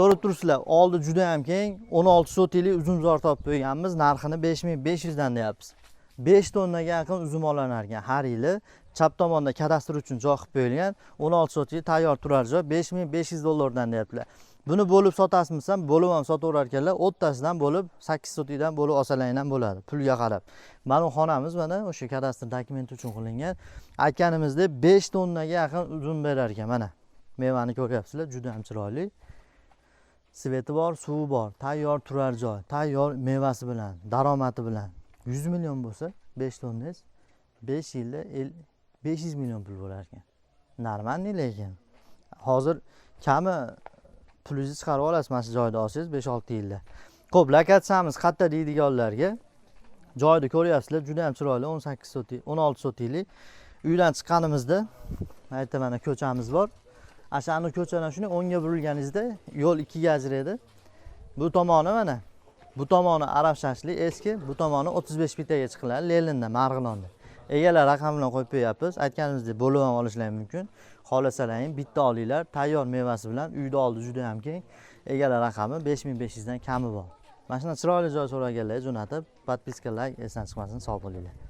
Ko'rib turibsizlar, oldi juda ham keng, 16 sotilik uzumzor topib qo'yganmiz, narxini 5500 dan deyapmiz. 5 tonnaga yaqin uzum olanar ekan har yili. Chap tomonda kadastr uchun joy qilib qo'yilgan, 16 sotilik tayyor turar joy 5500 dollardan deyaptilar. Buni bo'lib sotasizmi ham, bo'lib ham sotaverar ekanlar, o'rtasidan bo'lib 8 sotikdan bo'lib olsalaring ham bo'ladi, pulga qarab. Mana bu xonamiz mana o'sha kadastr dokumenti uchun qilingan. Aytganimizdek 5 tonnaga yaqin uzum berar ekan mana. Mevani ko'ryapsizlar, juda ham chiroyli. Sveti bor, suvi bor, tayyor turar joy, tayyor mevasi bilan, daromadi bilan 100 million bo'lsa, 5 tonnangiz 5 yilda 500 million pul bo'lar ekan. Normalniy lekin. Hozir kami pulingizni chiqarib olasiz, mana shu joyda olsangiz 5-6 yilda. Xo'p, lokatsiyamiz qayerda deydiganlarga joyni ko'ryapsizlar, juda ham chiroyli, 18 sotik, 16 sotiklik. Uydan chiqqanimizda aytaman, ko'chamiz bor. Ashani ko'chadan shuni o'ngga burilganingizda yo'l ikkiga ajraydi. Bu tomoni mana. Bu tomoni arabshashli eski, bu tomoni 35 bitaga chiqiladi, Lelinda, Marg'ilonda. Egalar raqam bilan qo'yib qo'yapmiz. Aytganimizdek bo'lib ham olishlar mumkin. Xohlasalaring bitta olinglar, tayyor mevasi bilan. Uyda oldi juda ham keng. Egalar raqami 5500 dan kami bor. Mana shunday chiroyli joy so'raganlar jo'natib, podpiska, like esdan chiqmasin, sog' bo'linglar.